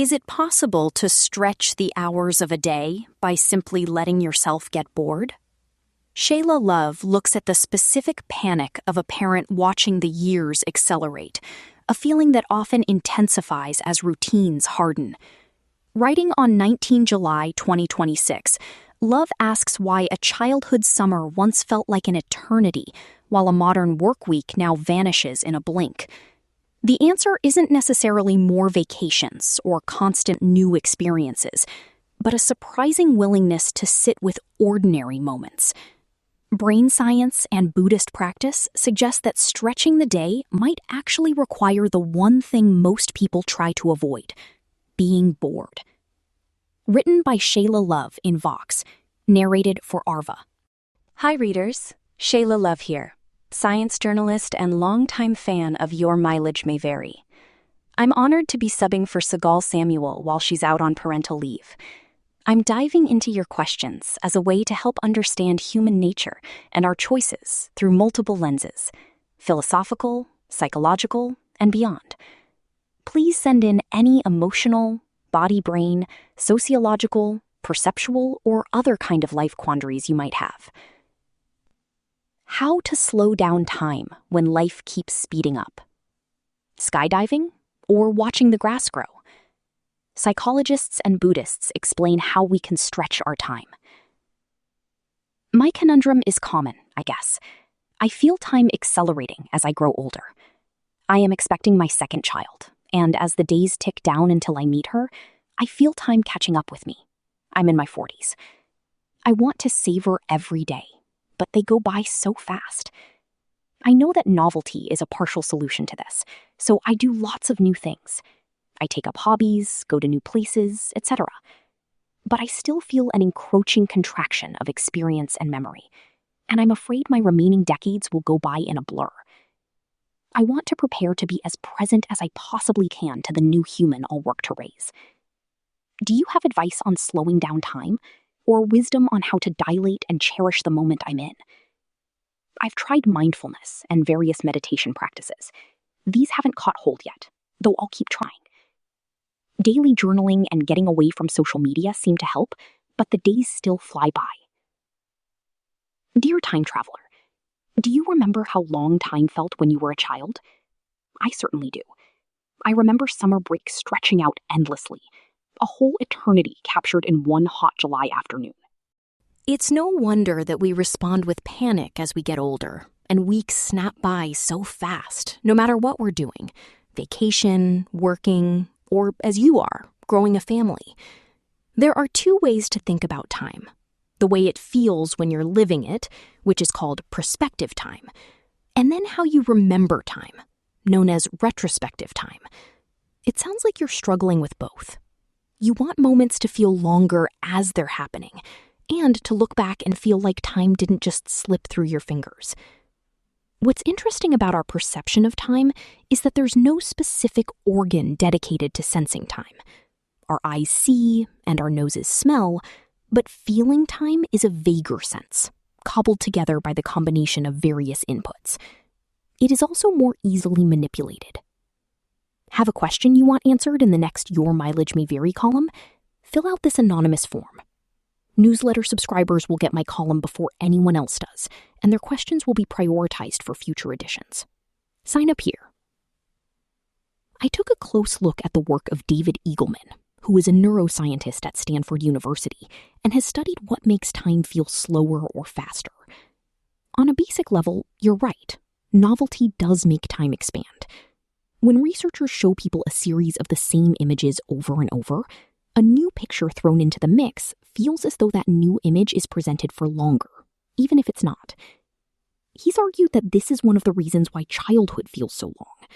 Is it possible to stretch the hours of a day by simply letting yourself get bored? Shayla Love looks at the specific panic of a parent watching the years accelerate, a feeling that often intensifies as routines harden. Writing on 19 July 2026, Love asks why a childhood summer once felt like an eternity, while a modern work week now vanishes in a blink. The answer isn't necessarily more vacations or constant new experiences, but a surprising willingness to sit with ordinary moments. Brain science and Buddhist practice suggest that stretching the day might actually require the one thing most people try to avoid: being bored. Written by Shayla Love in Vox, narrated for Arva. Hi readers, Shayla Love here, science journalist and longtime fan of Your Mileage May Vary. I'm honored to be subbing for Segal Samuel while she's out on parental leave. I'm diving into your questions as a way to help understand human nature and our choices through multiple lenses: philosophical, psychological, and beyond. Please send in any emotional, body-brain, sociological, perceptual, or other kind of life quandaries you might have. How to slow down time when life keeps speeding up? Skydiving or watching the grass grow? Psychologists and Buddhists explain how we can stretch our time. My conundrum is common, I guess. I feel time accelerating as I grow older. I am expecting my second child, and as the days tick down until I meet her, I feel time catching up with me. I'm in my 40s. I want to savor every day, but they go by so fast. I know that novelty is a partial solution to this, so I do lots of new things. I take up hobbies, go to new places, etc. But I still feel an encroaching contraction of experience and memory, and I'm afraid my remaining decades will go by in a blur. I want to prepare to be as present as I possibly can to the new human I'll work to raise. Do you have advice on slowing down time, or wisdom on how to dilate and cherish the moment I'm in? I've tried mindfulness and various meditation practices. These haven't caught hold yet, though I'll keep trying. Daily journaling and getting away from social media seem to help, but the days still fly by. Dear time traveler, do you remember how long time felt when you were a child? I certainly do. I remember summer break stretching out endlessly, a whole eternity captured in one hot July afternoon. It's no wonder that we respond with panic as we get older, and weeks snap by so fast, no matter what we're doing: vacation, working, or as you are, growing a family. There are two ways to think about time: the way it feels when you're living it, which is called prospective time, and then how you remember time, known as retrospective time. It sounds like you're struggling with both. You want moments to feel longer as they're happening, and to look back and feel like time didn't just slip through your fingers. What's interesting about our perception of time is that there's no specific organ dedicated to sensing time. Our eyes see and our noses smell, but feeling time is a vaguer sense, cobbled together by the combination of various inputs. It is also more easily manipulated. Have a question you want answered in the next Your Mileage May Vary column? Fill out this anonymous form. Newsletter subscribers will get my column before anyone else does, and their questions will be prioritized for future editions. Sign up here. I took a close look at the work of David Eagleman, who is a neuroscientist at Stanford University and has studied what makes time feel slower or faster. On a basic level, you're right. Novelty does make time expand. When researchers show people a series of the same images over and over, a new picture thrown into the mix feels as though that new image is presented for longer, even if it's not. He's argued that this is one of the reasons why childhood feels so long.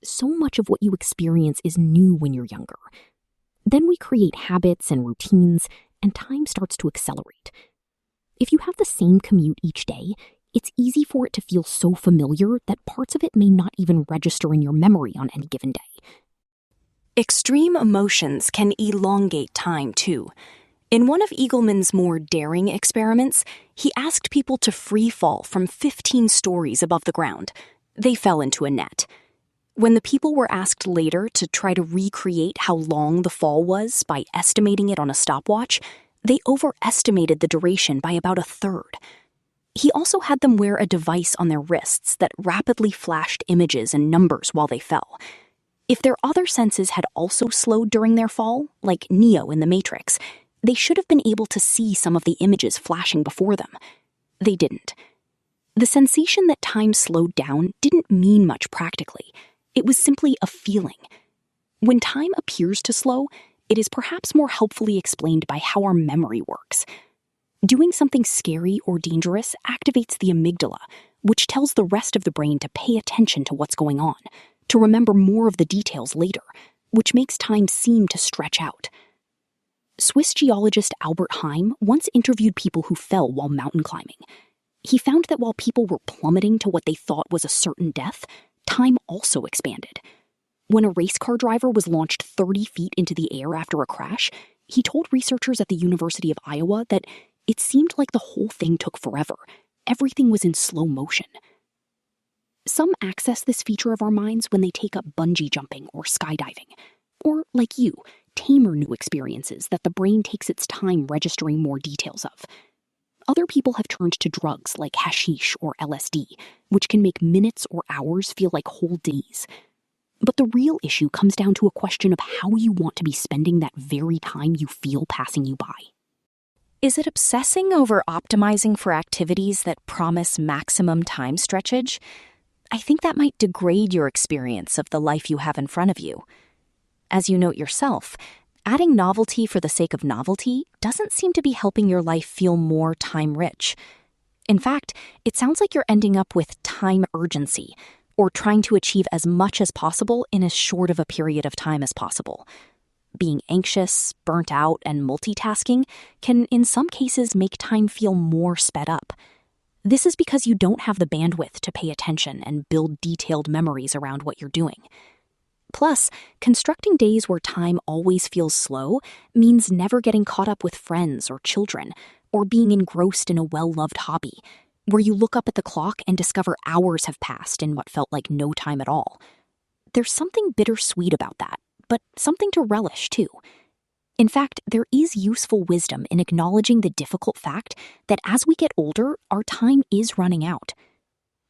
So much of what you experience is new when you're younger. Then we create habits and routines, and time starts to accelerate. If you have the same commute each day, it's easy for it to feel so familiar that parts of it may not even register in your memory on any given day. Extreme emotions can elongate time, too. In one of Eagleman's more daring experiments, he asked people to free fall from 15 stories above the ground. They fell into a net. When the people were asked later to try to recreate how long the fall was by estimating it on a stopwatch, they overestimated the duration by about a third. He also had them wear a device on their wrists that rapidly flashed images and numbers while they fell. If their other senses had also slowed during their fall, like Neo in The Matrix, they should have been able to see some of the images flashing before them. They didn't. The sensation that time slowed down didn't mean much practically. It was simply a feeling. When time appears to slow, it is perhaps more helpfully explained by how our memory works. Doing something scary or dangerous activates the amygdala, which tells the rest of the brain to pay attention to what's going on, to remember more of the details later, which makes time seem to stretch out. Swiss geologist Albert Heim once interviewed people who fell while mountain climbing. He found that while people were plummeting to what they thought was a certain death, time also expanded. When a race car driver was launched 30 feet into the air after a crash, he told researchers at the University of Iowa that it seemed like the whole thing took forever. Everything was in slow motion. Some access this feature of our minds when they take up bungee jumping or skydiving, or, like you, tamer new experiences that the brain takes its time registering more details of. Other people have turned to drugs like hashish or LSD, which can make minutes or hours feel like whole days. But the real issue comes down to a question of how you want to be spending that very time you feel passing you by. Is it obsessing over optimizing for activities that promise maximum time stretchage? I think that might degrade your experience of the life you have in front of you. As you note yourself, adding novelty for the sake of novelty doesn't seem to be helping your life feel more time-rich. In fact, it sounds like you're ending up with time urgency, or trying to achieve as much as possible in as short of a period of time as possible. Being anxious, burnt out, and multitasking can, in some cases, make time feel more sped up. This is because you don't have the bandwidth to pay attention and build detailed memories around what you're doing. Plus, constructing days where time always feels slow means never getting caught up with friends or children, or being engrossed in a well-loved hobby, where you look up at the clock and discover hours have passed in what felt like no time at all. There's something bittersweet about that, but something to relish too. In fact, there is useful wisdom in acknowledging the difficult fact that as we get older, our time is running out.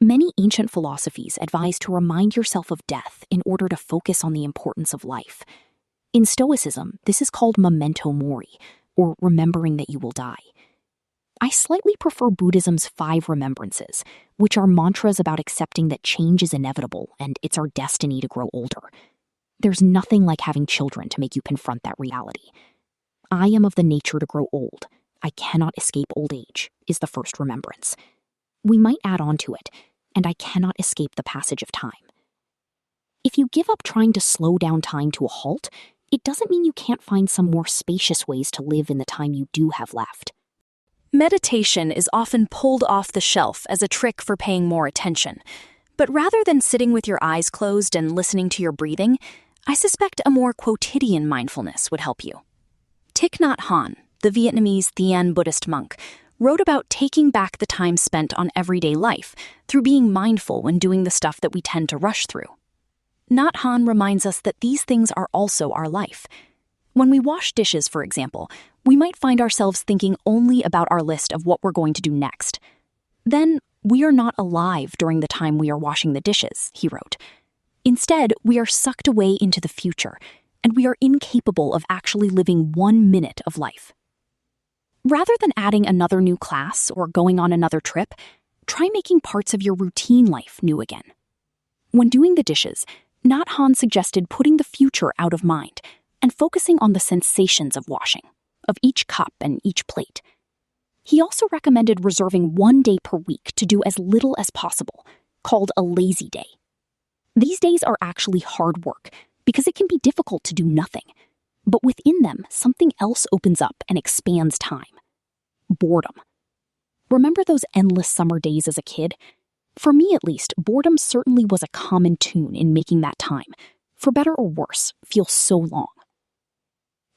Many ancient philosophies advise to remind yourself of death in order to focus on the importance of life. In Stoicism, this is called memento mori, or remembering that you will die. I slightly prefer Buddhism's 5 remembrances, which are mantras about accepting that change is inevitable and it's our destiny to grow older. There's nothing like having children to make you confront that reality. I am of the nature to grow old. I cannot escape old age, is the first remembrance. We might add on to it, and I cannot escape the passage of time. If you give up trying to slow down time to a halt, it doesn't mean you can't find some more spacious ways to live in the time you do have left. Meditation is often pulled off the shelf as a trick for paying more attention. But rather than sitting with your eyes closed and listening to your breathing, I suspect a more quotidian mindfulness would help you. Thich Nhat Hanh, the Vietnamese Thian Buddhist monk, wrote about taking back the time spent on everyday life through being mindful when doing the stuff that we tend to rush through. Nhat Hanh reminds us that these things are also our life. When we wash dishes, for example, we might find ourselves thinking only about our list of what we're going to do next. Then, we are not alive during the time we are washing the dishes, he wrote. Instead, we are sucked away into the future, and we are incapable of actually living 1 minute of life. Rather than adding another new class or going on another trip, try making parts of your routine life new again. When doing the dishes, Nhat Hanh suggested putting the future out of mind and focusing on the sensations of washing, of each cup and each plate. He also recommended reserving 1 day per week to do as little as possible, called a lazy day. These days are actually hard work because it can be difficult to do nothing. But within them, something else opens up and expands time. Boredom. Remember those endless summer days as a kid? For me at least, boredom certainly was a common tune in making that time, for better or worse, feel so long.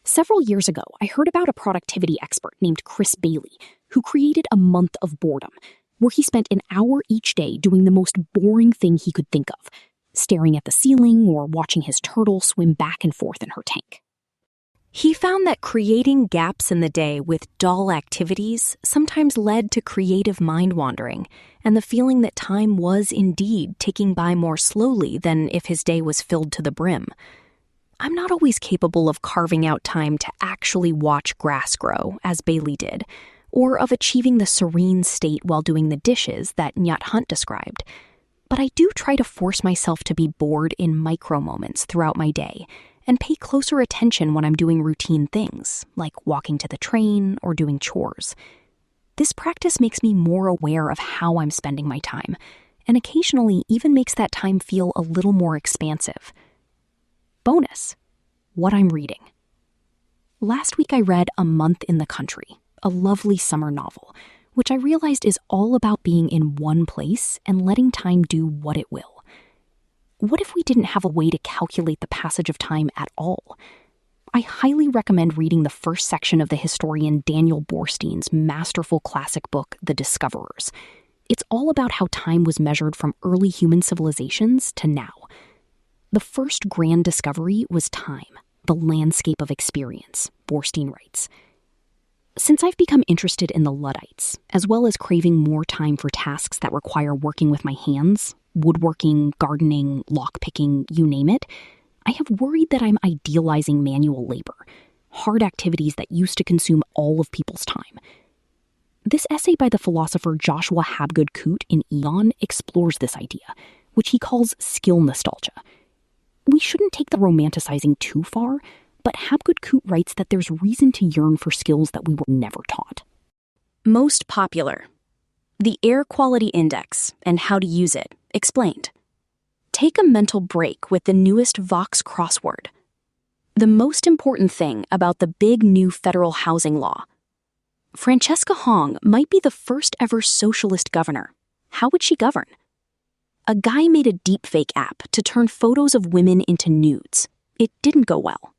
Several years ago, I heard about a productivity expert named Chris Bailey who created a month of boredom, where he spent an hour each day doing the most boring thing he could think of, staring at the ceiling or watching his turtle swim back and forth in her tank. He found that creating gaps in the day with dull activities sometimes led to creative mind-wandering and the feeling that time was indeed ticking by more slowly than if his day was filled to the brim. I'm not always capable of carving out time to actually watch grass grow, as Bailey did, or of achieving the serene state while doing the dishes that Nyat Hunt described. But I do try to force myself to be bored in micro moments throughout my day and pay closer attention when I'm doing routine things, like walking to the train or doing chores. This practice makes me more aware of how I'm spending my time, and occasionally even makes that time feel a little more expansive. Bonus: what I'm reading. Last week I read A Month in the Country, a lovely summer novel, which I realized is all about being in one place and letting time do what it will. What if we didn't have a way to calculate the passage of time at all? I highly recommend reading the first section of the historian Daniel Borstein's masterful classic book, The Discoverers. It's all about how time was measured from early human civilizations to now. The first grand discovery was time, the landscape of experience, Borstein writes. Since I've become interested in the Luddites, as well as craving more time for tasks that require working with my hands, woodworking, gardening, lockpicking, you name it, I have worried that I'm idealizing manual labor, hard activities that used to consume all of people's time. This essay by the philosopher Joshua Habgood Coote in Eon explores this idea, which he calls skill nostalgia. We shouldn't take the romanticizing too far, but Habgood Coote writes that there's reason to yearn for skills that we were never taught. Most popular. The Air Quality Index and how to use it, explained. Take a mental break with the newest Vox crossword. The most important thing about the big new federal housing law. Francesca Hong might be the first ever socialist governor. How would she govern? A guy made a deepfake app to turn photos of women into nudes. It didn't go well.